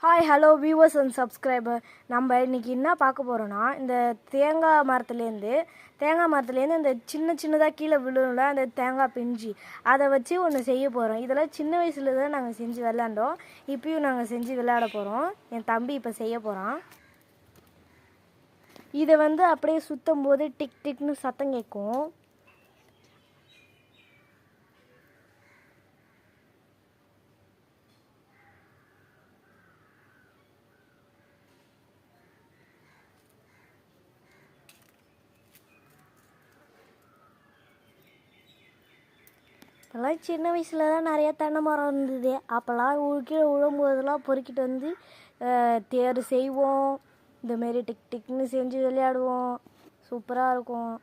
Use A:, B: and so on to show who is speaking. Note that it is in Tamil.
A: Hi hello viewers and subscriber. நம்ம இன்றைக்கி என்ன பார்க்க போகிறோன்னா, இந்த தேங்காய் மரத்துலேருந்து இந்த சின்னதாக கீழே விழுல அந்த தேங்காய் பிஞ்சு அதை வச்சு ஒன்று செய்ய போகிறோம். இதெல்லாம் சின்ன வயசில் தான் நாங்கள் செஞ்சு விளாண்டோம். இப்பயும் நாங்கள் செஞ்சு விளையாட போகிறோம். என் தம்பி இப்போ செய்ய போகிறான். இதை அப்படியே சுற்றும் போது டிக் டிக்னு சத்தம் கேட்கும். இப்போல்லாம் சின்ன வயசில் தான் நிறையா தென்னை மரம் இருந்தது. அப்போல்லாம் கீழே விழும்போதெல்லாம் பொறுக்கிட்டு தேர் செய்வோம். இந்தமாரி டிக் டிக்னு செஞ்சு விளையாடுவோம். சூப்பராக இருக்கும்.